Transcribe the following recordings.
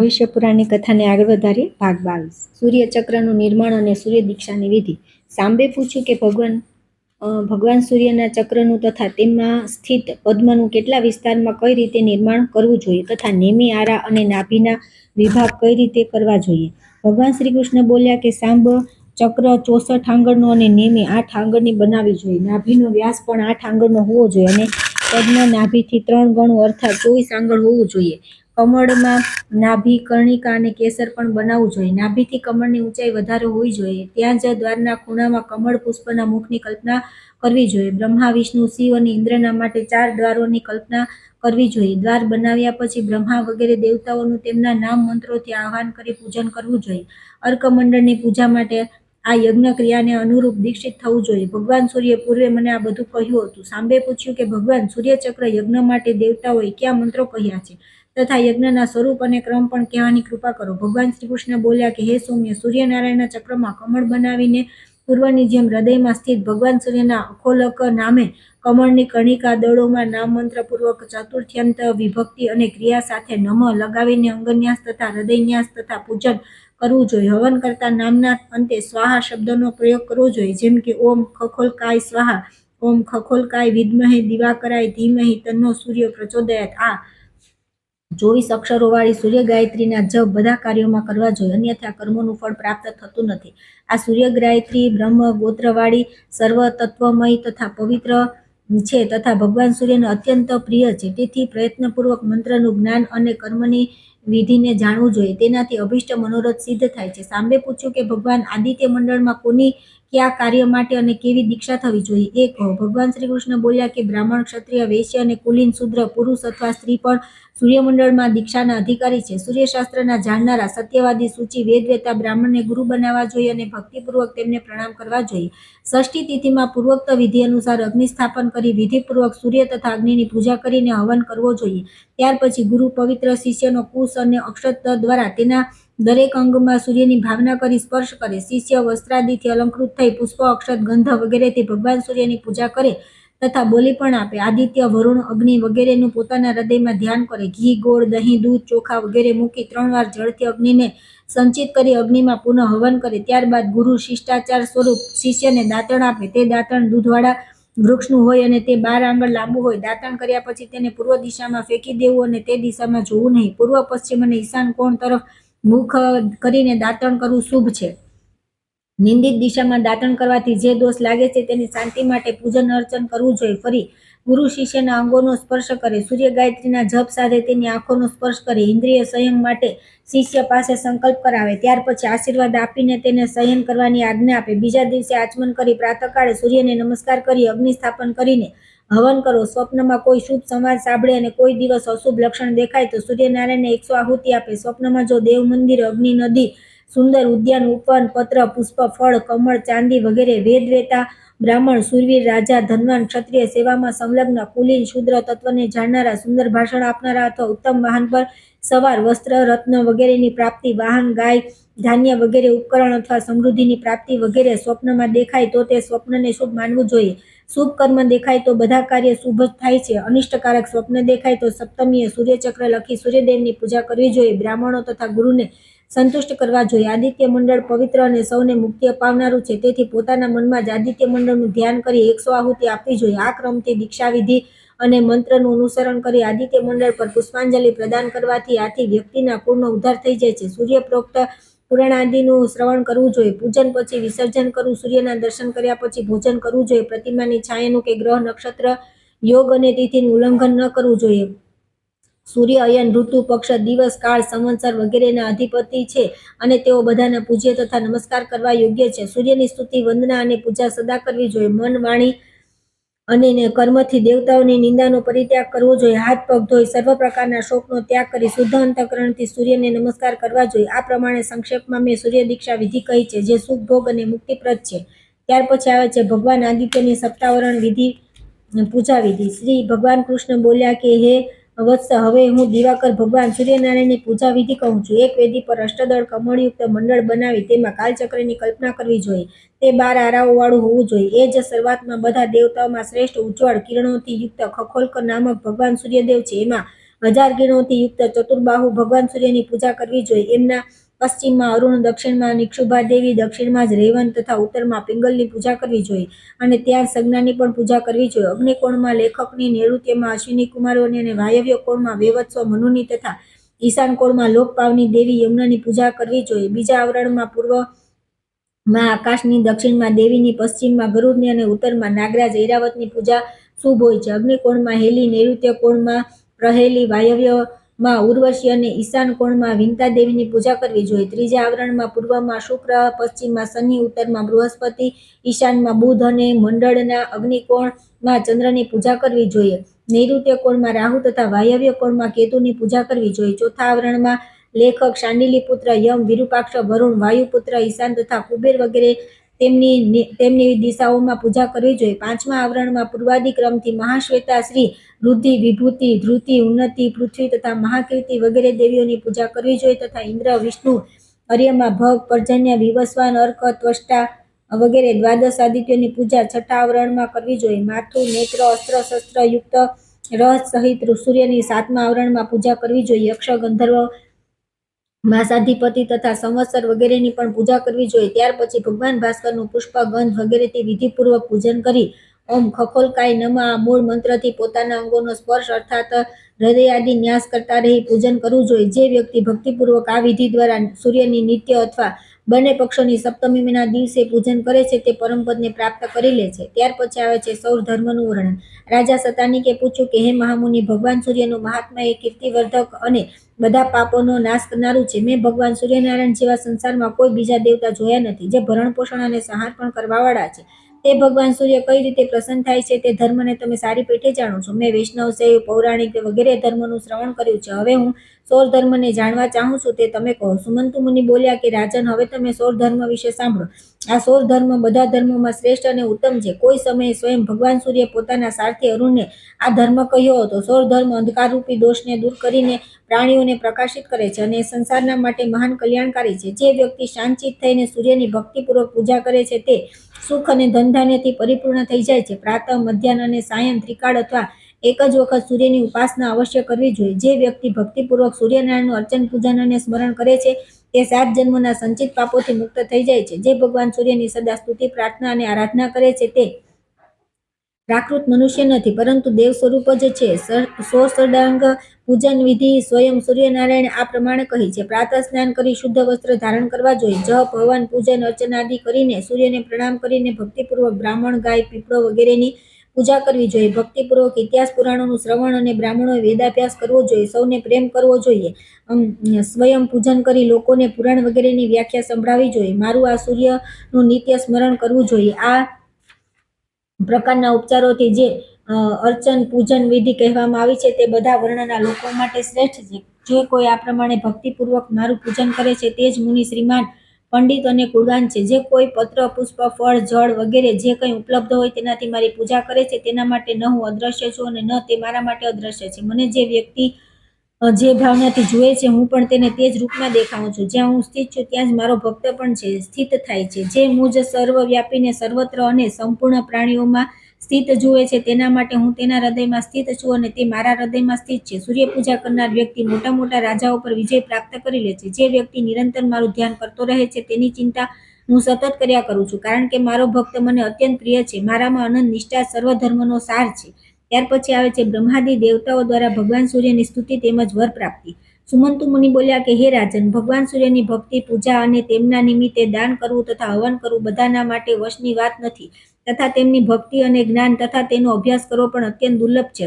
ભવિષ્ય પુરાણની કથાને આગળ વધારીએ. ભાગ 22. સૂર્યચક્રનું નિર્માણ અને સૂર્ય દીક્ષાની વિધિ. સાંબે પૂછ્યું કે ભગવાન સૂર્યના ચક્રનું તથા તેમાં સ્થિત પદ્મનું કેટલા વિસ્તારમાં કઈ રીતે નિર્માણ કરવું જોઈએ તથા નેમિ, આરા અને નાભીના વિભાગ કઈ રીતે કરવા જોઈએ. ભગવાન શ્રી કૃષ્ણ બોલ્યા કે સાંબ, ચક્ર 64 આંગળનું અને નેમિ 8 આંગળની બનાવવી જોઈએ. નાભીનો વ્યાસ પણ 8 આંગળનો હોવો જોઈએ અને પદ્મ નાભીથી 3 ગણું અર્થાત 24 આંગળ હોવું જોઈએ. કમળમાં નાભી, કર્ણિકા અને કેસર પણ બનાવવું જોઈએ. નાભીથી કમળની ઊંચાઈ વધારે હોવી જોઈએ. ત્યાં જ દ્વારના ખૂણામાં કમળ પુષ્પના મુખની કલ્પના કરવી જોઈએ. બ્રહ્મા, વિષ્ણુ, શિવ અને ઇન્દ્રના માટે 4 દ્વારોની કલ્પના કરવી જોઈએ. દ્વાર બનાવ્યા પછી બ્રહ્મા વગેરે દેવતાઓનું તેમના નામ મંત્રોથી આહ્વાન કરી પૂજન કરવું જોઈએ. અર્કમંડળની પૂજા માટે આ યજ્ઞ ક્રિયાને અનુરૂપ દીક્ષિત થવું જોઈએ. ભગવાન સૂર્ય પૂર્વે મને આ બધું કહ્યું હતું. સાંબે પૂછ્યું કે ભગવાન સૂર્યચક્ર યજ્ઞ માટે દેવતાઓએ કયા મંત્રો કહ્યા છે તથા યજ્ઞના સ્વરૂપ અને ક્રમ પણ કહેવાની કૃપા કરો. ભગવાન શ્રી કૃષ્ણ બોલ્યા કે હે સૌમ્ય, સૂર્યનારાયણના ચક્રમાં કમળ બનાવીને પૂર્વની જેમ હૃદયમાં સ્થિત ભગવાન સૂર્યના અખોલક નામે કમળની કર્ણિકા દળોમાં નામ મંત્રપૂર્વક ચતુર્થ્યંત વિભક્તિ અને ક્રિયા સાથે નમઃ લગાવીને અંગન્યાસ તથા હૃદયન્યાસ તથા પૂજન કરવું જોઈએ. હવન કરતા નામના અંતે સ્વાહા શબ્દનો પ્રયોગ કરવો જોઈએ, જેમ કે ઓમ ખખોલકાય સ્વાહા, ઓમ ખખોલકાય વિદ્મહે દિવાકરાય ધીમહિ તન્નો સૂર્ય પ્રચોદયાત. આ 24 અક્ષરોવાળી સૂર્ય ગાયત્રીના જપ બધા કાર્યોમાં કરવા જોઈએ, અન્યથા કર્મોનું ફળ પ્રાપ્ત થતું નથી. આ સૂર્ય ગાયત્રી બ્રહ્મ ગોત્રવાળી સર્વ તત્વમય તથા પવિત્ર છે તથા ભગવાન સૂર્યને અત્યંત પ્રિય છે. તેથી પ્રયત્નપૂર્વક મંત્રનું જ્ઞાન અને કર્મની વિધિને જાણવું જોઈએ. તેનાથી અભિષ્ટ મનોરથ સિદ્ધ થાય છે. સાંબે પૂછ્યું કે ભગવાન આદિત્ય મંડળમાં કોની કયા કાર્ય માટે અને કેવી દીક્ષા થવી જોઈએ એ કહો. ભગવાન શ્રી કૃષ્ણ બોલ્યા કે બ્રાહ્મણ, ક્ષત્રિય, વૈશ્ય અને કુલીન શૂદ્ર, પુરુષ અથવા સ્ત્રી પણ સૂર્યમંડળમાં દીક્ષાના અધિકારી છે. સૂર્યશાસ્ત્રના જાણનારા, સત્યવાદી, સૂચિ, વેદવેતા બ્રાહ્મણને ગુરુ બનાવવા જોઈએ અને ભક્તિપૂર્વક તેમને પ્રણામ કરવા જોઈએ. ષષ્ઠી તિથિમાં પૂર્વોક્ત વિધિ અનુસાર અગ્નિ સ્થાપન કરી વિધિપૂર્વક સૂર્ય તથા અગ્નિની પૂજા કરીને હવન કરવો જોઈએ. ત્યાર પછી ગુરુ પવિત્ર શિષ્યનો કુશ અને અક્ષત દ્વારા તેના દરેક અંગમાં સૂર્યની ભાવના કરી સ્પર્શ કરે. શિષ્ય વસ્ત્રાદિથી અલંકૃત થઈ પુષ્પ, અક્ષત, ગંધ વગેરેથી ભગવાન સૂર્યની પૂજા કરે તથા બોલી પણ આપે. આદિત્ય, વરુણ, અગ્નિ વગેરેનું પોતાના હૃદયમાં ધ્યાન કરે. ઘી, ગોળ, દહીં, દૂધ, ચોખા વગેરે મૂકી 3 વાર જળથી અગ્નિને સંચિત કરી અગ્નિમાં પુનઃ હવન કરે. ત્યારબાદ ગુરુ શિષ્ટાચાર સ્વરૂપ શિષ્યને દાંતણ આપે. તે દાંતણ દૂધવાળા વૃક્ષનું હોય અને તે 12 આંગળ લાંબુ હોય. દાંતણ કર્યા પછી તેને પૂર્વ દિશામાં ફેંકી દેવું અને તે દિશામાં જોવું નહીં. પૂર્વ, પશ્ચિમ અને ઈશાન કોણ તરફ મુખ કરીને દાંતણ કરવું શુભ છે. નિંદિત દિશામાં દાંતણ કરવાથી જે દોષ લાગે છે તેની શાંતિ માટે પૂજન અર્ચન કરવું જોઈએ. ફરી ગુરુ શિષ્યના અંગોનો સ્પર્શ કરે. સૂર્ય ગાયત્રીના જપ સાથે તેની આંખોનો સ્પર્શ કરે. ઇન્દ્રિય સંયમ માટે શિષ્ય પાસે સંકલ્પ કરાવે. ત્યાર પછી આશીર્વાદ આપીને તેને શયન કરવાની આજ્ઞા આપે. બીજા દિવસે આચમન કરી પ્રાતઃકાળે સૂર્યને નમસ્કાર કરી અગ્નિ સ્થાપન કરીને હવન કરો. સ્વપ્નમાં કોઈ શુભ સંવાદ સાંભળે અને કોઈ દિવસ અશુભ લક્ષણ દેખાય તો સૂર્યનારાયણને 100 આહુતિ આપે. સ્વપ્નમાં જો દેવ મંદિર, અગ્નિ, નદી, સુંદર ઉદ્યાન, ઉપવન, પત્ર, પુષ્પ, ફળ, કમળ, ચાંદી વગેરે, વેદવેતા બ્રાહ્મણ, શૂરવીર, રાજા, ધનવાન, ક્ષત્રિય, સેવામાં સંલગ્ન, કુલીન, શૂદ્ર, તત્વને જાણનારા, સુંદર ભાષણ આપનારા અથવા ઉત્તમ વાહન પર સવાર, વસ્ત્ર, રત્ન વગેરેની પ્રાપ્તિ, વાહન, ગાય, ધાન્ય વગેરે ઉપકરણ અથવા સમૃદ્ધિની પ્રાપ્તિ વગેરે સ્વપ્નમાં દેખાય તો તે સ્વપ્નને શુભ માનવું જોઈએ. શુભ કર્મ દેખાય તો બધા કાર્ય શુભ થાય છે. અનિષ્ટકારક સ્વપ્ન દેખાય તો સપ્તમીએ સૂર્યચક્ર લખી સૂર્યદેવની પૂજા કરવી જોઈએ. બ્રાહ્મણો તથા ગુરુને સંતુષ્ટ કરવા જોઈએ. આદિત્ય મંડળ પવિત્ર અને સૌને મુક્તિ અપાવનારું છે. તેથી પોતાના મનમાં જ આદિત્ય મંડળનું ધ્યાન કરી 100 આહુતિ આપવી જોઈએ. આ ક્રમથી દીક્ષાવિધિ અને મંત્રનું અનુસરણ કરી આદિત્ય મંડળ પર પુષ્પાંજલિ પ્રદાન કરવાથી આથી વ્યક્તિના કુળનો ઉદ્ધાર થઈ જાય છે. સૂર્ય પ્રોક્ત પુરાણાદિનું શ્રવણ કરવું જોઈએ. પૂજન પછી વિસર્જન કરવું. સૂર્યના દર્શન કર્યા પછી ભોજન કરવું જોઈએ. પ્રતિમાની છાયાનું કે ગ્રહ, નક્ષત્ર, યોગ અને તિથિનું ઉલ્લંઘન ન કરવું જોઈએ. સૂર્ય અયન, ઋતુ, પક્ષ, દિવસ, કાળ, સંવત્સર વગેરેના અધિપતિ છે અને તેઓ બધાના પૂજ્ય તથા નમસ્કાર કરવા યોગ્ય છે. સૂર્યની સ્તુતિ, વંદના અને પૂજા સદા કરવી જોઈએ. મન, વાણી અને કર્મથી દેવતાઓની નિંદાનો પરિત્યાગ કરવો જોઈએ. હાથ પગ ધોઈ સર્વ પ્રકારના શોકનો ત્યાગ કરી શુદ્ધ અંતઃકરણથી સૂર્યને નમસ્કાર કરવા જોઈએ. આ પ્રમાણે સંક્ષેપમાં મેં સૂર્ય દીક્ષા વિધિ કહી છે, જે સુખ, ભોગ અને મુક્તિપ્રદ છે. ત્યાર પછી આવે છે ભગવાન આદિત્યની સપ્તાવરણ વિધિ, પૂજા વિધિ. શ્રી ભગવાન કૃષ્ણ બોલ્યા કે હે વત્સ, હવે હું દિવાકર ભગવાન સૂર્યનારાયણની પૂજા વિધિ કહું છું. એક વેદી પર અષ્ટદળ કમળયુક્ત મંડળ બનાવી તેમાં કાલચક્રની કલ્પના કરવી જોઈએ. તે 12 આરાઓવાળું હોવું જોઈએ. એ જ શરૂઆતમાં બધા દેવતાઓમાં શ્રેષ્ઠ ઉજ્જવળ કિરણોથી યુક્ત ખખોલ્ક નામક ભગવાન સૂર્યદેવ છે. એમાં 1000 કિરણોથી યુક્ત ચતુર્બાહુ ભગવાન સૂર્યની પૂજા કરવી જોઈએ. એમના પશ્ચિમમાં અરુણ, દક્ષિણમાં નિક્ષુભા દેવી, દક્ષિણમાં જ રેવન તથા ઉત્તરમાં પિંગલની પૂજા કરવી જોઈએ અને ત્યાર સંજ્ઞાની પણ પૂજા કરવી જોઈએ. અગ્નિકોણમાં લેખકની, નૈઋત્યમાં અશ્વિની કુમારોની અને વાયવ્ય કોણમાં વેવત્સો મનુની તથા ઈશાન કોણમાં લોકપાવની દેવી યમુનાની પૂજા કરવી જોઈએ. બીજા આવરણમાં પૂર્વમાં આકાશની, દક્ષિણમાં દેવીની, પશ્ચિમમાં ગરુડની અને ઉત્તરમાં નાગરાજ ઐરાવતની પૂજા શુભ હોય છે. અગ્નિકોણમાં હેલી, નૈઋત્ય કોણમાં પ્રહેલી, વાયવ્યમાં ઉર્વશી અને ઈશાન કોણમાં વિંતા દેવીની પૂજા કરવી જોઈએ. ત્રીજા આવરણમાં પૂર્વમાં શુક્ર, પશ્ચિમમાં શનિ, ઉત્તરમાં બૃહસ્પતિ, ઈશાનમાં બુધ અને મંડળના અગ્નિકોણમાં ચંદ્રની પૂજા કરવી જોઈએ. નૈઋત્ય કોણમાં રાહુ તથા વાયવ્ય કોણમાં કેતુની પૂજા કરવી જોઈએ. ચોથા આવરણમાં લેખક, શાંડિલીપુત્ર યમ, વિરૂપાક્ષ વરુણ, વાયુપુત્ર ઈશાન તથા કુબેર વગેરે તેમની દિશાઓમાં પૂજા કરવી જોઈએ. પાંચમા આવરણમાં પૂર્વાદિક્રમથી મહાશ્વેતા, શ્રી, વૃદ્ધિ, વિભૂતિ, ધૃતિ, ઉન્નતિ, પૃથ્વી તથા મહાકીર્તિ વગેરે દેવીઓની પૂજા કરવી જોઈએ તથા ઇન્દ્ર, વિષ્ણુ, અર્યમા, ભગ, પર્જન્ય, વિવસ્વાન, અર્ક, ત્વષ્ટા વગેરે દ્વાદશ આદિત્યોની પૂજા છઠ્ઠા આવરણમાં કરવી જોઈએ. માથું, નેત્ર, અસ્ત્ર શસ્ત્ર યુક્ત રહસ્ય સહિત સૂર્યની સાતમા આવરણમાં પૂજા કરવી જોઈએ. યક્ષ, ગંધર્વ, માસાધિપતિ તથા સંવત્સર વગેરેની પણ પૂજા કરવી જોઈએ. ત્યાર પછી ભગવાન ભાસ્કરનું પુષ્પ, ગંધ વગેરેથી વિધિપૂર્વક પૂજન કરી ઓમ ખખોલકાય નમઃ આ મૂળ મંત્રથી પોતાના અંગોનો સ્પર્શ અર્થાત હૃદયાદિ ન્યાસ કરતા રહી પૂજન કરવું જોઈએ. જે વ્યક્તિ ભક્તિપૂર્વક આ વિધિ દ્વારા સૂર્યની નિત્ય અથવા બંને પક્ષોની સપ્તમીના દિવસે પૂજન કરે છે તે પરમપદને પ્રાપ્ત કરી લે છે. ત્યાર પછી આવે છે સૌર ધર્મનું વર્ણન. રાજા સતાનીકે પૂછ્યું કે હે મહામુનિ, ભગવાન સૂર્યનું મહાત્મ્ય એ કીર્તિવર્ધક અને બધા પાપોનો નાશ કરનારું છે. મેં ભગવાન સૂર્યનારાયણ જેવા સંસારમાં કોઈ બીજા દેવતા જોયા નથી જે ભરણ પોષણ અને સંહાર પણ કરવાવાળા છે. તે ભગવાન સૂર્ય કઈ રીતે પ્રસન્ન થાય છે તે ધર્મને તમે સારી પેઠે જાણો છો. મેં વૈષ્ણવ, શૈવ, પૌરાણિક વગેરે ધર્મનું શ્રવણ કર્યું છે. હવે હું સૌર ધર્મને જાણવા ચાહું છું, તે તમે કહો. સુમંતુ મુનિ બોલ્યા કે રાજન, હવે તમે સૌર ધર્મ વિશે સાંભળો. આ સૌર ધર્મ બધા ધર્મોમાં શ્રેષ્ઠ અને ઉત્તમ છે. કોઈ સમયે સ્વયં ભગવાન સૂર્ય પોતાના સારથી અરુણને આ ધર્મ કહ્યો હતો. સૌર ધર્મ અંધકારરૂપી દોષને દૂર કરીને પ્રાણીઓને પ્રકાશિત કરે છે અને સંસારના માટે મહાન કલ્યાણકારી છે. જે વ્યક્તિ શાંતચિત્ત થઈને સૂર્યની ભક્તિપૂર્વક પૂજા કરે છે તે સુખ અને ધનધાન્યથી પરિપૂર્ણ થઈ જાય છે. પ્રાતઃ, મધ્યાહ્ન અને સાયં ત્રિકાળ અથવા એક જ વખત સૂર્યની ઉપાસના અવશ્ય કરવી જોઈએ. જે વ્યક્તિ ભક્તિપૂર્વક સૂર્યનારાયણનું અર્ચન, પૂજન અને સ્મરણ કરે છે તે 7 જન્મના સંચિત પાપોથી મુક્ત થઈ જાય છે. જે ભગવાન સૂર્યની સદા સ્તુતિ, પ્રાર્થના અને આરાધના કરે છે તે પ્રાકૃત મનુષ્ય નથી પરંતુ દેવ સ્વરૂપ જ છે. ષોડશાંગ પૂજન વિધિ સ્વયં સૂર્યનારાયણ આ પ્રમાણે કહી છે. પ્રાતઃ સ્નાન કરી શુદ્ધ વસ્ત્ર ધારણ કરવા જોઈએ. જપ, હવન, પૂજન અર્ચનાદિ કરીને સૂર્યને પ્રણામ કરીને ભક્તિપૂર્વક બ્રાહ્મણ, ગાય, પીપળો વગેરેની પૂજા કરવી જોઈએ. ભક્તિપૂર્વક ઇતિહાસ પુરાણોનું શ્રવણ અને બ્રાહ્મણોએ વેદાભ્યાસ કરવો જોઈએ. સૌને પ્રેમ કરવો જોઈએ. સ્વયં પૂજન કરી લોકોને પુરાણ વગેરેની વ્યાખ્યા સંભળાવવી જોઈએ. મારું આ સૂર્યનું નિત્ય સ્મરણ કરવું જોઈએ. આ પ્રકારના ઉપચારોથી જે અર્ચન, પૂજન વિધિ કહેવામાં આવી છે તે બધા વર્ણના લોકો માટે શ્રેષ્ઠ છે. જે કોઈ આ પ્રમાણે ભક્તિપૂર્વક મારું પૂજન કરે છે તે જ મુનિ, શ્રીમાન, પંડિત અને કુળવાન છે. જે કોઈ પત્ર, પુષ્પ, ફળ, જળ વગેરે જે કંઈ ઉપલબ્ધ હોય તેનાથી મારી પૂજા કરે છે તેના માટે ન હું અદ્રશ્ય છું અને ન તે મારા માટે અદ્રશ્ય છે. મને જે વ્યક્તિ જે ભાવનાથી જુએ છે હું પણ તેને તે જ રૂપમાં દેખાઉં છું. જ્યાં હું સ્થિત છું ત્યાં જ મારો ભક્ત પણ સ્થિત થાય છે. જે મુજ સર્વવ્યાપીને સર્વત્ર અને સંપૂર્ણ પ્રાણીઓમાં સ્થિત જુએ છે તેના માટે હું તેના હૃદયમાં સ્થિત છું અને તે મારા હૃદયમાં સ્થિત છે. સૂર્ય પૂજા કરનાર વ્યક્તિ મોટા મોટા રાજાઓ પર વિજય પ્રાપ્ત કરી લે છે. જે વ્યક્તિ નિરંતર મારું ધ્યાન કરતો રહે છે તેની ચિંતા હું સતત કર્યા કરું છું, કારણ કે મારો ભક્ત મને અત્યંત પ્રિય છે. મારામાં અનંત નિષ્ઠા સર્વ ધર્મનો સાર છે. ત્યાર પછી આવે છે બ્રહ્માદિ દેવતાઓ દ્વારા ભગવાન સૂર્યની સ્તુતિ તેમજ વર પ્રાપ્તિ. સુમંતુ મુનિ બોલ્યા કે હે રાજન, ભગવાન સૂર્યની ભક્તિ, પૂજા અને તેમના નિમિત્તે દાન કરવું તથા હવન કરવું બધાના માટે વશની વાત નથી તથા તેમની ભક્તિ અને જ્ઞાન તથા તેનો અભ્યાસ કરવો પણ અત્યંત દુર્લભ છે.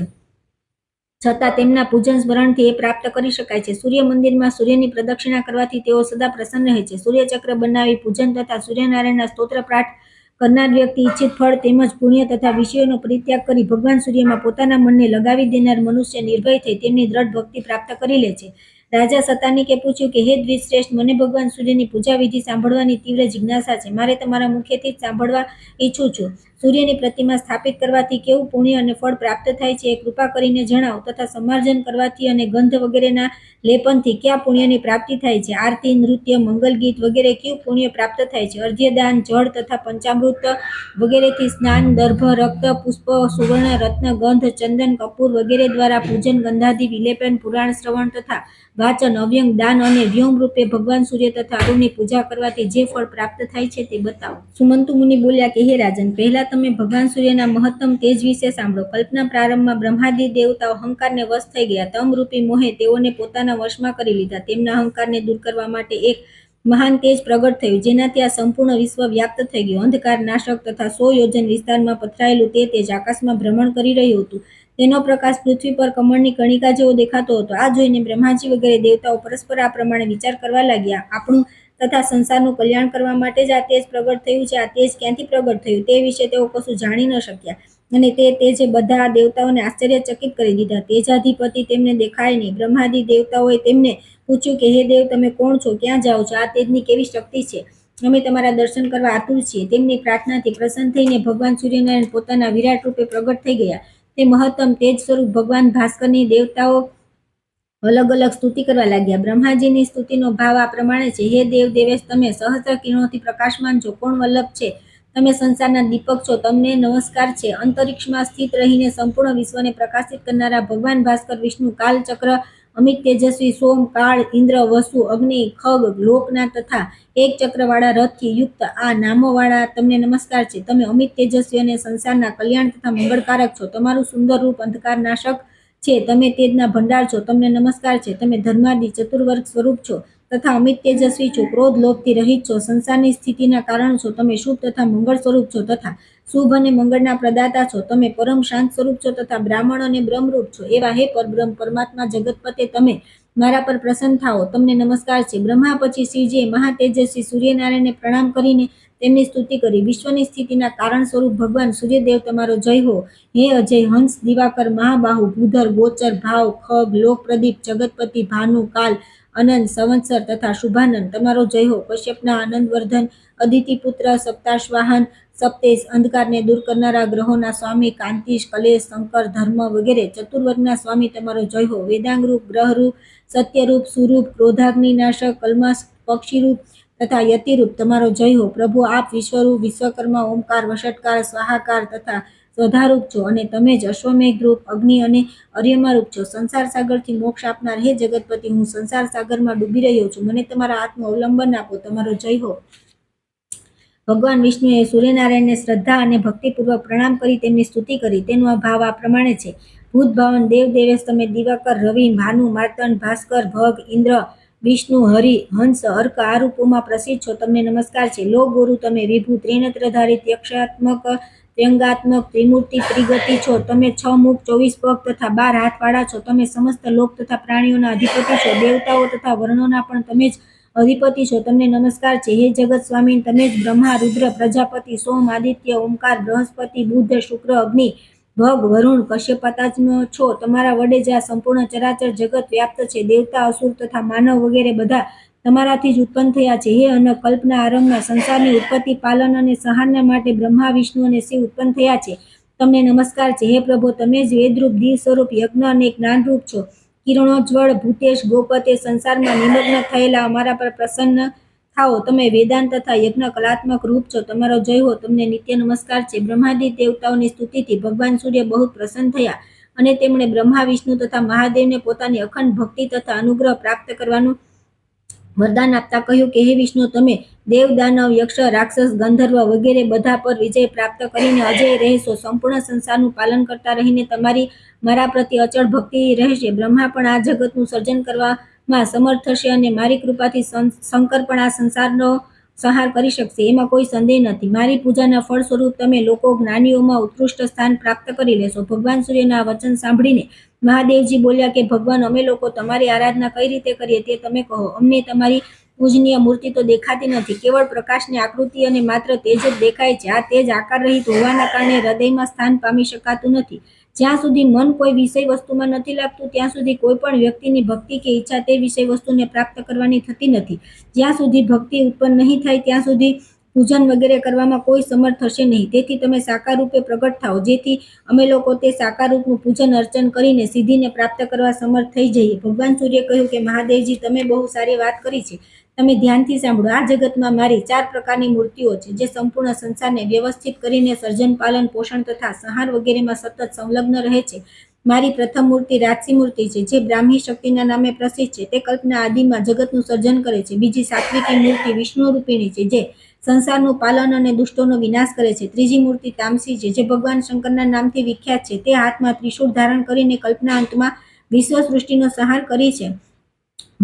છતાં તેમના પૂજન સ્મરણથી એ પ્રાપ્ત કરી શકાય છે. સૂર્ય મંદિરમાં સૂર્યની પ્રદક્ષિણા કરવાથી તેઓ સદા પ્રસન્ન રહે છે. સૂર્યચક્ર બનાવી પૂજન તથા સૂર્યનારાયણના સ્તોત્ર પાઠ કરનાર વ્યક્તિ ઈચ્છિત ફળ તેમજ પુણ્ય તથા વિષયોનો પરિત્યાગ કરી ભગવાન સૂર્યમાં પોતાના મનને લગાવી દેનાર મનુષ્ય નિર્ભય થઈ તેમની દ્રઢ ભક્તિ પ્રાપ્ત કરી લે છે. રાજા સતાનીકે પૂછ્યું કે હે દ્વિજશ્રેષ્ઠ, મને ભગવાન સૂર્યની પૂજા વિધિ સાંભળવાની તીવ્ર જિજ્ઞાસા છે. મારે તમારા મુખેથી જ સાંભળવા ઈચ્છું છું. સૂર્યની પ્રતિમા સ્થાપિત કરવાથી કેવું પુણ્ય અને ફળ પ્રાપ્ત થાય છે એ કૃપા કરીને જણાવો, તથા સમાર્જન કરવાથી અને ગંધ વગેરેના લેપનથી કયા પુણ્યની પ્રાપ્તિ થાય છે? આરતી, નૃત્ય, મંગલ ગીત વગેરે કયું પુણ્ય પ્રાપ્ત થાય છે? અર્ધ્યદાન, જળ તથા પંચામૃત વગેરેથી સ્નાન, દર્ભ, રક્ત, પુષ્પ, સુવર્ણ, રત્ન, ગંધ, ચંદન, કપૂર વગેરે દ્વારા પૂજન, ગંધાદિ વિલેપન, પુરાણ શ્રવણ તથા વાચન, અવ્યંગ, દાન અને વ્યોમ રૂપે ભગવાન સૂર્ય તથા અરુણની પૂજા કરવાથી જે ફળ પ્રાપ્ત થાય છે તે બતાવો. સુમંતુ મુનિ બોલ્યા કે હે રાજન, પહેલા તમે ભગવાન સૂર્યના મહત્તમ તેજ વિશે સાંભળો. કલ્પના પ્રારંભમાં બ્રહ્માદિ દેવતાઓ અહંકારને વશ થઈ ગયા. તમરૂપી મોહે તેઓને પોતાના વશમાં કરી લીધા. તેમના અહંકારને દૂર કરવા માટે એક મહાન તેજ પ્રગટ થયું, જેનાથી આ સંપૂર્ણ વિશ્વ વ્યાપ્ત થઈ ગયું. અંધકાર નાશક તથા 100 યોજન વિસ્તારમાં પથરાયેલું તે તેજ આકાશમાં ભ્રમણ કરી રહ્યું હતું. તેનો પ્રકાશ પૃથ્વી પર કમળની કણિકા જેવો દેખાતો હતો. આ જોઈને બ્રહ્માજી વગેરે દેવતાઓ પરસ્પર આ પ્રમાણે વિચાર કરવા લાગ્યા, આપણું તથા સંસારનું કલ્યાણ કરવા માટે જ આ તેજ પ્રગટ થયું છે. આ તેજ ક્યાંથી પ્રગટ થયું તે વિશે તેઓ કશું જાણી ન શક્યા, અને તે તેજે બધા દેવતાઓને આશ્ચર્યચકિત કરી દીધા. તેજાધિપતિ તેમને દેખાય નહીં. બ્રહ્માદિ દેવતાઓએ તેમને પૂછ્યું કે હે દેવ, તમે કોણ છો? ક્યાં જાઓ છો? આ તેજની કેવી શક્તિ છે? અમે તમારા દર્શન કરવા આતુર છીએ. તેમની પ્રાર્થનાથી પ્રસન્ન થઈને ભગવાન સૂર્યનારાયણ પોતાના વિરાટ રૂપે પ્રગટ થઈ ગયા. તે મહત્તમ તેજ સ્વરૂપ ભગવાન ભાસ્કરની દેવતાઓ અલગ અલગ સ્તુતિ કરવા લાગ્યા. બ્રહ્માજીની સ્તુતિનો ભાવ આ પ્રમાણે છે: હે દેવ દેવેશ, તમે સહસ્ત્ર કિરણોથી પ્રકાશમાન છો. કોણ વલ્લભ છે? તમે સંસારના દીપક છો. તમને નમસ્કાર છે. અંતરિક્ષમાં સ્થિત રહીને સંપૂર્ણ વિશ્વને પ્રકાશિત કરનારા ભગવાન ભાસ્કર, વિષ્ણુ, કાલ ચક્ર, અમિત તેજસ્વી સોમ, કાળ, ઇન્દ્ર, વસુ, અગ્નિ, ખગ, લોકનાથ તથા એક ચક્રવાળા રથથી યુક્ત આ નામોવાળા તમને નમસ્કાર છે. તમે અમિત તેજસ્વી અને સંસારના કલ્યાણ તથા મંગળકારક છો. તમારું સુંદર રૂપ અંધકાર નાશક છે. તમે તેજના ભંડાર છો. તમને નમસ્કાર છે. તમે ધર્માદિ ચતુર્વર્ગ સ્વરૂપ છો તથા અમિત તેજસ્વી છો. ક્રોધ લોભથી રહિત છો. સંસારની સ્થિતિના કારણ છો. તમે શુભ તથા મંગળ સ્વરૂપ છો તથા શુભ અને મંગળના પ્રદાતા છો. તમે પરમ શાંત સ્વરૂપ છો તથા બ્રાહ્મણ અને બ્રહ્મરૂપ છો. એવા હે પરબ્રહ્મ પરમાત્મા જગતપતે, તમે મારા પર પ્રસન્ન થાઓ. તમને નમસ્કાર છે. બ્રહ્મા પછી શ્રીજીએ મહાતેજસ્વી સૂર્યનારાયણને પ્રણામ કરીને તેમની સ્તુતિ કરી. વિશ્વની સ્થિતિના કારણ સ્વરૂપ ભગવાન સૂર્યદેવ, તમારો જય હો. હે અજય, હંસ, દિવાકર, મહાબાહુ, ભૂધર, ગોચર, ભાવ, ખગ, લોકપ્રદીપ, જગતપતિ, ભાનુ, કાલ, અનંત, સંવત્સર તથા શુભાનંદ, તમારો જય હો. કશ્યપના આનંદવર્ધન, અદિતિપુત્ર, સપ્તાશ્વાહન, સપ્તેશ, અંધકારને દૂર કરનારા ગ્રહોના સ્વામી, કાંતિશ, કલેશ, શંકર, ધર્મ વગેરે ચતુર્વર્ગના સ્વામી, તમારો જય હો. વેદાંગરૂપ, ગ્રહરૂપ, સત્યરૂપ, સુરૂપ, ક્રોધાગ્નિનાશક, કલ્મશ, પક્ષીરૂપ તથા યતિરૂપ, તમારો જય હો. પ્રભુ, આપ વિશ્વરૂપ, વિશ્વકર્મા, ઓમકાર, વષટકાર, સ્વાહાકાર તથા સ્વધારૂપ છો, અને તમે જ અશ્વમેઘ રૂપ, અગ્નિ અને અર્યમા રૂપ છો. સંસાર સાગરથી મોક્ષ આપનાર હે જગતપતિ, હું સંસાર સાગરમાં ડૂબી રહ્યો છું. મને તમારા હાથનું અવલંબન આપો. તમારો જય હો. ભગવાન વિષ્ણુએ સૂર્યનારાયણને શ્રદ્ધા અને ભક્તિપૂર્વક પ્રણામ કરી તેમની સ્તુતિ કરી. તેનો ભાવ આ પ્રમાણે છે: ભૂતભાવન દેવ દેવેશ, તમે દિવાકર, રવિ, ભાનુ, માર્તંડ, ભાસ્કર, ભગ, ઇન્દ્ર, વિષ્ણુ, હરિ, હંસ, અર્ક આ રૂપોમાં પ્રસિદ્ધ છો. તમને નમસ્કાર છે. લો ગુરુ, તમે વિભુ, ત્રિનેત્રધારી, ત્યક્ષાત્મક, ત્ર્યંગાત્મક, ત્રિમૂર્તિ, ત્રિગતિ છો. તમે 6 મુખ, 24 પગ તથા 12 હાથવાળા છો. તમે સમસ્ત લોક તથા પ્રાણીઓના અધિપતિ છો. દેવતાઓ તથા વર્ણોના પણ તમે જ અધિપતિ છો. તમને નમસ્કાર છે. હે જગત સ્વામી, તમે જ બ્રહ્મા, રુદ્ર, પ્રજાપતિ, સોમ, આદિત્ય, ઓમકાર, બૃહસ્પતિ, બુધ, શુક્ર, અગ્નિ, ભગ, વરુણ, કશ્યપાત્મજ છો. તમારા વડે જ આ સંપૂર્ણ ચરાચર જગત વ્યાપ્ત છે. દેવતા, અસુર તથા માનવ વગેરે બધા તમારાથી જ ઉત્પન્ન થયા છે. હે અનક, કલ્પના આરંભમાં સંસારની ઉત્પત્તિ, પાલન અને સંહારના માટે બ્રહ્મા, વિષ્ણુ અને શિવ ઉત્પન્ન થયા છે. તમને નમસ્કાર છે. હે પ્રભુ, તમે જ વેદરૂપ, દિવ્ય સ્વરૂપ, યજ્ઞ અને જ્ઞાનરૂપ છો. કિરણોજ્જવળ ભૂતેશ, ગોપતે, સંસારમાં નિમગ્ન થયેલા અમારા પર પ્રસન્ન થાઓ. તમે વેદાંત તથા યજ્ઞ કલાત્મક રૂપ છો. તમારો જય હો. તમને નિત્ય નમસ્કાર છે. બ્રહ્માદિ દેવતાઓની સ્તુતિથી ભગવાન સૂર્ય બહુ પ્રસન્ન થયા, અને તેમણે બ્રહ્મા, વિષ્ણુ તથા મહાદેવને પોતાની અખંડ ભક્તિ તથા અનુગ્રહ પ્રાપ્ત કરવાનું વરદાન આપતા કહ્યું કે હે વિષ્ણુ, તમે દેવ, દાનવ, યક્ષ, રાક્ષસ, ગંધર્વ વગેરે બધા પર વિજય પ્રાપ્ત કરીને અજય રહેશો. સંપૂર્ણ સંસારનું પાલન કરતા રહીને તમારી મારા પ્રતિ અચળ ભક્તિ રહેશે. બ્રહ્મા પણ આ જગતનું સર્જન કરવામાં સમર્થ થશે, અને મારી કૃપાથી શંકર પણ આ સંસારનો સંહાર કરી શકશે. એમાં કોઈ સંદેહ નથી. મારી પૂજાના ફળ સ્વરૂપ તમે લોકો જ્ઞાનીઓમાં ઉત્કૃષ્ટ સ્થાન પ્રાપ્ત કરી લેશો. ભગવાન સૂર્યના આ વચન સાંભળીને મહાદેવજી બોલ્યા કે ભગવાન, અમે લોકો તમારી આરાધના કઈ રીતે કરીએ તે તમે કહો. અમને તમારી પૂજનીય મૂર્તિ તો દેખાતી નથી. કેવળ પ્રકાશની આકૃતિ અને માત્ર તેજ જ દેખાય છે. આ તેજ આકાર રહિત હોવાના કારણે હૃદયમાં સ્થાન પામી શકાતું નથી. જ્યાં સુધી મન કોઈ વિષય વસ્તુમાં નથી લાગતું, ત્યાં સુધી કોઈ પણ વ્યક્તિની ભક્તિ કે ઈચ્છા તે વિષય વસ્તુને પ્રાપ્ત કરવાની થતી નથી. જ્યાં સુધી ભક્તિ ઉત્પન્ન નહીં થાય ત્યાં સુધી પૂજન વગેરે કરવામાં કોઈ સમર્થ થશે નહીં. તેથી તમે સાકાર રૂપે પ્રગટ થાઓ, જેથી અમે લોકો તે સાકાર રૂપનું પૂજન અર્ચન કરીને સિદ્ધિને પ્રાપ્ત કરવા સમર્થ થઈ જઈએ. ભગવાન સૂર્ય કહ્યું કે મહાદેવજી, તમે બહુ સારી વાત કરી છે. તમે ધ્યાનથી સાંભળો. આ જગતમાં મારી 4 પ્રકારની મૂર્તિઓ છે, જે સંપૂર્ણ સંસારને વ્યવસ્થિત કરીને સર્જન, પાલન, પોષણ તથા સંહાર વગેરેમાં સતત સંલગ્ન રહે છે. મારી પ્રથમ મૂર્તિ રાજસી મૂર્તિ છે, જે બ્રાહ્મી શક્તિના નામે પ્રસિદ્ધ છે. તે કલ્પના આદિમાં જગતનું સર્જન કરે છે. બીજી સાત્વિકી મૂર્તિ વિષ્ણુ રૂપિણી છે, જે સંસારનું પાલન અને દુષ્ટોનો વિનાશ કરે છે. ત્રીજી મૂર્તિ તામસી છે, જે ભગવાન શંકરના નામથી વિખ્યાત છે. તે હાથમાં ત્રિશૂળ ધારણ કરીને કલ્પના અંતમાં વિશ્વ સૃષ્ટિનો સંહાર કરી છે.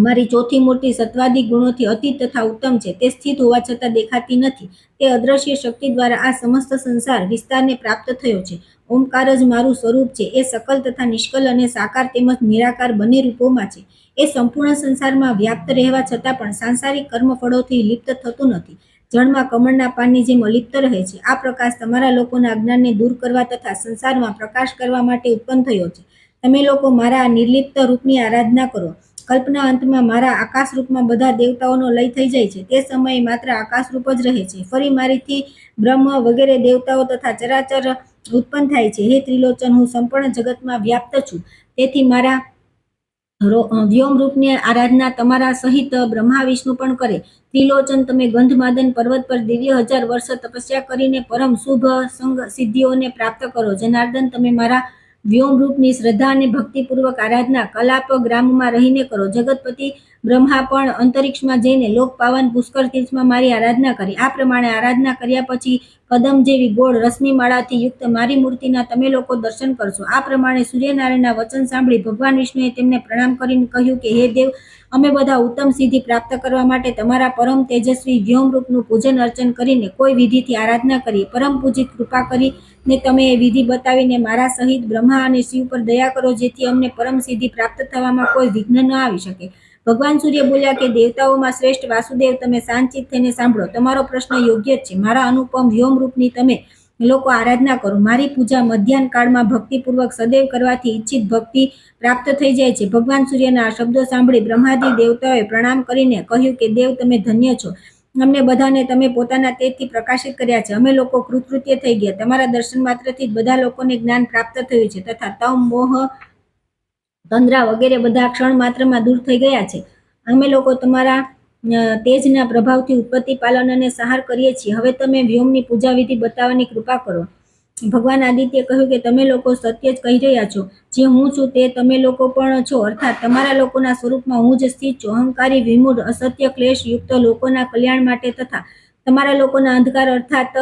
મારી ચોથી મૂર્તિ સત્વાદી ગુણોથી અતીત તથા ઉત્તમ છે. તે સ્થિત હોવા છતાં દેખાતી નથી. તે અદ્રશ્ય શક્તિ દ્વારા આ સમસ્ત સંસાર વિસ્તારને પ્રાપ્ત થયો છે. ઓમકાર જ મારું સ્વરૂપ છે. એ સકલ તથા નિષ્કલ અને સાકાર તેમજ નિરાકાર બંને રૂપોમાં છે. એ સંપૂર્ણ સંસારમાં વ્યાપ્ત રહેવા છતાં પણ સાંસારિક કર્મફળોથી લિપ્ત થતું નથી. જળમાં કમળના પાનની જેમ અલિપ્ત રહે છે. આ પ્રકાશ તમારા લોકોના અજ્ઞાનને દૂર કરવા તથા સંસારમાં પ્રકાશ કરવા માટે ઉત્પન્ન થયો છે. તમે લોકો મારા આ નિર્લિપ્ત રૂપની આરાધના કરો. કલ્પના અંતમાં મારા આકાશ રૂપમાં બધા દેવતાઓનો લય થઈ જાય છે. તે સમયે માત્ર આકાશ રૂપ જ રહે છે. ફરી મારીથી બ્રહ્મ વગેરે દેવતાઓ તથા ચરાચર ઉત્પન્ન થાય છે. હે ત્રિલોચન, હું સંપૂર્ણ જગતમાં વ્યાપ્ત છું. તેથી મારા વ્યોમ રૂપની આરાધના તમારા સહિત બ્રહ્મા વિષ્ણુ પણ કરે. ત્રિલોચન, તમે ગંધમાદન પર્વત પર દિવ્ય 1000 વર્ષ તપસ્યા કરીને પરમ શુભ સંગ સિદ્ધિઓને પ્રાપ્ત કરો. જનાર્દન, તમે મારા વ્યોમ રૂપની શ્રદ્ધા અને ભક્તિપૂર્વક આરાધના કલાપ ગ્રામમાં રહીને કરો. જગતપતિ બ્રહ્મા પણ અંતરિક્ષમાં જઈને લોક પાવન પુષ્કર તીર્થમાં મારી આરાધના કરી. આ પ્રમાણે આરાધના કર્યા પછી કદમ જેવી ગોળ રશ્મિમાળાથી યુક્ત મારી મૂર્તિના તમે લોકો દર્શન કરશો. આ પ્રમાણે સૂર્યનારાયણના વચન સાંભળી ભગવાન વિષ્ણુએ તેમને પ્રણામ કરીને કહ્યું કે હે દેવ, અમે બધા ઉત્તમ સિદ્ધિ પ્રાપ્ત કરવા માટે તમારા પરમ તેજસ્વી વ્યોમ રૂપનું પૂજન અર્ચન કરીને કોઈ વિધિથી આરાધના કરીએ. પરમ પૂજિત, કૃપા કરીને તમે એ વિધિ બતાવીને મારા સહિત બ્રહ્મા અને શિવ પર દયા કરો, જેથી અમને પરમ સિદ્ધિ પ્રાપ્ત થવામાં કોઈ વિઘ્ન ન આવી શકે. ભગવાન સૂર્ય બોલ્યા કે દેવતાઓમાં શ્રેષ્ઠ વાસુદેવ, તમે શાંતચિત્ત થઈને સાંભળો. તમારો પ્રશ્ન યોગ્ય જ છે. મારા અનુપમ વ્યોમ રૂપની તમે લોકો આરાધના કરો. મારી પૂજા મધ્યાહન કાળમાં ભક્તિપૂર્વક સદૈવ કરવાથી ઈચ્છિત ભક્તિ પ્રાપ્ત થઈ જાય છે. ભગવાન સૂર્યના આ શબ્દો સાંભળી બ્રહ્માદિ દેવતાઓએ પ્રણામ કરીને કહ્યું કે દેવ, તમે ધન્ય છો. અમને બધાને તમે પોતાના તેજથી પ્રકાશિત કર્યા છે. અમે લોકો કૃતકૃત્ય થઈ ગયા. તમારા દર્શન માત્રથી જ બધા લોકોને જ્ઞાન પ્રાપ્ત થયું છે તથા તમ, મોહ, તંદ્રા વગેરે બધા ક્ષણ માત્રમાં દૂર થઈ ગયા છે. અમે લોકો તમારા તેજના પ્રભાવથી ઉત્પત્તિ, પાલન અને સંહાર કરીએ છીએ. હવે તમે વ્યોમની પૂજા વિધિ બતાવવાની કૃપા કરો. ભગવાન આદિત્ય કહ્યું કે તમે લોકો સત્ય જ કહી રહ્યા છો. જે હું છું તે તમે લોકો પણ છો, અર્થાત તમારા લોકોના સ્વરૂપમાં હું જ સ્થિત છું. અહંકારી, વિમૂઢ, અસત્ય ક્લેશ યુક્ત લોકોના કલ્યાણ માટે તથા તમારા લોકોના અંધકાર અર્થાત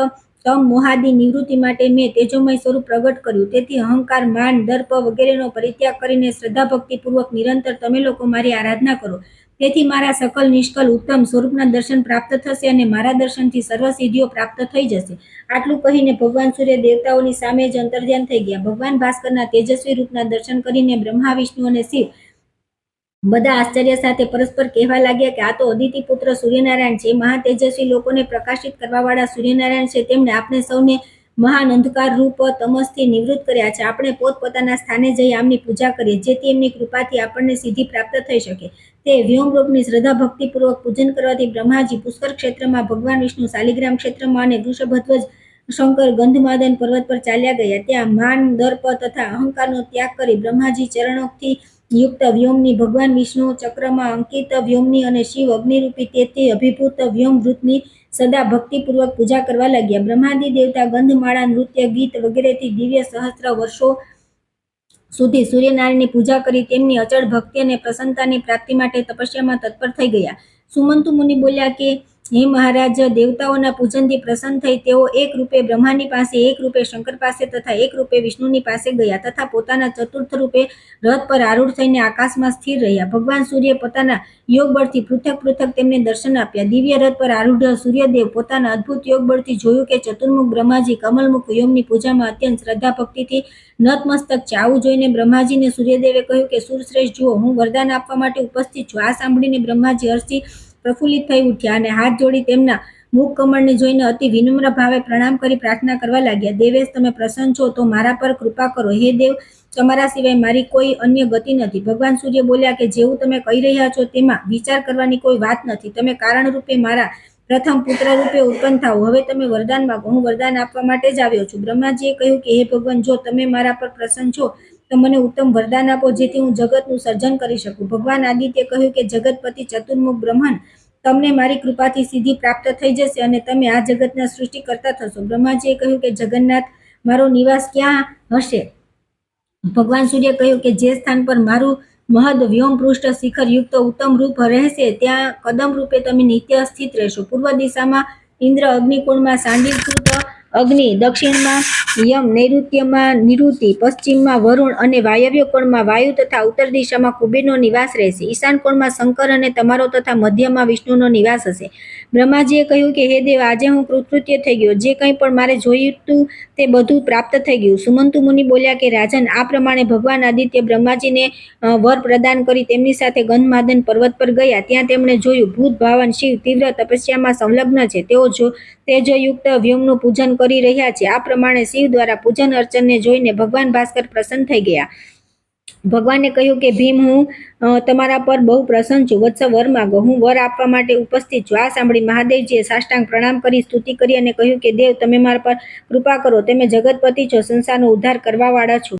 તમ, મોહાદી નિવૃત્તિ માટે મેં તેજોમય સ્વરૂપ પ્રગટ કર્યું. તેથી અહંકાર, માન, દર્પ વગેરેનો પરિત્યાગ કરીને શ્રદ્ધા ભક્તિપૂર્વક નિરંતર તમે લોકો મારી આરાધના કરો. તેથી મારા સકલ નિષ્કલ ઉત્તમ સ્વરૂપના દર્શન પ્રાપ્ત થશે અને મારા દર્શનથી સર્વ સિદ્ધિઓ પ્રાપ્ત થઈ જશે. આટલું કહીને ભગવાન સૂર્ય દેવતાઓની સામે જ અંતર્ધ્યાન થઈ ગયા. ભગવાન ભાસ્કરના તેજસ્વી રૂપના દર્શન કરીને બ્રહ્મા, વિષ્ણુ અને શિવ બધા આશ્ચર્ય સાથે પરસ્પર કહેવા લાગ્યા કે આ તો અદિતિ પુત્ર સૂર્યનારાયણ છે. મહા તેજસ્વી લોકોને પ્રકાશિત કરવાવાળા સૂર્યનારાયણ છે. તેમણે આપણે સૌને મહાન અંધકાર રૂપ તમસથી નિવૃત્ત કર્યા છે. આપણે પોતપોતાના સ્થાને જઈ આમની પૂજા કરીએ, જેથી એમની કૃપાથી આપણને સિદ્ધિ પ્રાપ્ત થઈ શકે. તે વ્યોમ રૂપની શ્રદ્ધા ભક્તિપૂર્વક પૂજન કરવાથી બ્રહ્માજી પુષ્કર ક્ષેત્રમાં, ભગવાન વિષ્ણુ શાલિગ્રામ ક્ષેત્રમાં અને વૃષભધ્વજ શંકર ગંધમાદન પર્વત પર ચાલ્યા ગયા. ત્યાં માન, દર્પ તથા અહંકારનો ત્યાગ કરી બ્રહ્માજી ચરણોથી યુક્ત વ્યોમની, ભગવાન વિષ્ણુ ચક્રમાં અંકિત વ્યોમની અને શિવ અગ્નિરૂપી તેજથી અભિભૂત વ્યોમ વૃત્તની સદા ભક્તિપૂર્વક પૂજા કરવા લાગ્યા. બ્રહ્માદિ દેવતા ગંધમાળા, નૃત્ય, ગીત વગેરેથી દિવ્ય સહસ્ત્ર વર્ષો સુધી સૂર્યનારાયણની પૂજા કરી તેમની અચળ ભક્તિ અને પ્રસન્નતાની પ્રાપ્તિ માટે તપસ્યામાં તત્પર થઈ ગયા. સુમંતુ મુનિ બોલ્યા કે હે મહારાજ, દેવતાઓના પૂજનથી પ્રસન્ન થઈ તેઓ એક રૂપે બ્રહ્માની પાસે, એક રૂપે શંકર પાસે તથા એક રૂપે વિષ્ણુની પાસે ગયા તથા પોતાના ચતુર્થ રૂપે રથ પર આરૂઢ થઈને આકાશમાં સ્થિર રહ્યા. ભગવાન સૂર્ય પોતાના યોગ બળથી પૃથક પૃથક તેમને દર્શન આપ્યા. દિવ્ય રથ પર આરૂઢ સૂર્યદેવ પોતાના અદ્ભુત યોગ બળથી જોયું કે ચતુર્મુખ બ્રહ્માજી કમલમુખ વ્યોમની પૂજામાં અત્યંત શ્રદ્ધા ભક્તિથી નતમસ્તક છે. આવું જોઈને બ્રહ્માજીને સૂર્યદેવે કહ્યું કે સુરશ્રેષ્ઠ, જુઓ, હું વરદાન આપવા માટે ઉપસ્થિત છું. આ સાંભળીને બ્રહ્માજી હર્ષથી પ્રફુલ્લિત થઈ ઉઠ્યા અને હાથ જોડી તેમના મુખ કમળને જોઈને અતિ વિનમ્ર ભાવે પ્રણામ કરી પ્રાર્થના કરવા લાગ્યા. દેવેશ, તમે પ્રસન્ન છો તો મારા પર કૃપા કરો. હે દેવ, તમારા સિવાય મારી કોઈ અન્ય ગતિ નથી. ભગવાન સૂર્ય બોલ્યા કે જેવું તમે કહી રહ્યા છો તેમાં વિચાર કરવાની કોઈ વાત નથી. તમે કારણ રૂપે મારા પ્રથમ પુત્ર રૂપે ઉત્પન્ન થાઓ. હવે તમે વરદાન માંગો. હું વરદાન આપવા માટે જ આવ્યો છું. બ્રહ્માજીએ કહ્યું કે હે ભગવાન, જો તમે મારા પર પ્રસન્ન છો તો મને ઉત્તમ વરદાન આપો જેથી હું જગતનું સર્જન કરી શકું. ભગવાન આદિત્ય કહ્યું કે જગતપતિ ચતુર્મુખ બ્રહ્મન, તમને મારી કૃપાથી સિદ્ધિ પ્રાપ્ત થઈ જશે અને તમે આ જગતના સૃષ્ટિ કરતા થશો. બ્રહ્માજીએ કહ્યું કે જગન્નાથ, મારો નિવાસ ક્યાં હશે? ભગવાન સૂર્ય કહ્યું કે જે સ્થાન પર મારું મહદ વ્યોમ પૃષ્ઠ શિખર યુક્ત ઉત્તમ રૂપ રહેશે ત્યાં કદમ રૂપે તમે નિત્ય સ્થિત રહેશો. પૂર્વ દિશામાં ઇન્દ્ર, અગ્નિકોણમાં સાંડિલ્યસૂત અગ્નિ, દક્ષિણમાં યમ, નૈઋત્યમાં નિરુતિ, પશ્ચિમમાં વરુણ અને વાયવ્ય કોણમાં વાયુ તથા ઉત્તર દિશામાં કુબેરનો નિવાસ રહેશે. ઈશાન કોણમાં શંકર અને તમારો તથા મધ્યમાં વિષ્ણુનો નિવાસ હશે. બ્રહ્માજીએ કહ્યું કે હે દેવ, આજે હું કૃતકૃત્ય થઈ ગયો. જે કંઈ પણ મારે જોઈતું તે બધું પ્રાપ્ત થઈ ગયું. સુમંતુ મુનિ બોલ્યા કે રાજન, આ પ્રમાણે ભગવાન આદિત્ય બ્રહ્માજીને વર પ્રદાન કરી તેમની સાથે ગંધમાદન પર્વત પર ગયા. ત્યાં તેમણે જોયું ભૂત ભાવન શિવ તીવ્ર તપસ્યામાં સંલગ્ન છે. તેઓ તેજયુક્ત વ્યોમનું પૂજન કરી રહ્યા છે. આ પ્રમાણે શિવ દ્વારા પૂજન અર્ચનને જોઈને ભગવાન ભાસ્કર પ્રસન્ન થઈ ગયા. ભગવાને કહ્યું કે ભીમ, હું તમારા પર બહુ પ્રસન્ન છું. વત્સ, વર માંગો. હું વર આપવા માટે ઉપસ્થિત છું. આ સાંભળી મહાદેવજીએ સાષ્ટાંગ પ્રણામ કરી સ્તુતિ કરી અને કહ્યું કે દેવ, તમે મારા પર કૃપા કરો. તમે જગતપતિ છો, સંસારનો ઉદ્ધાર કરવાવાળા છો.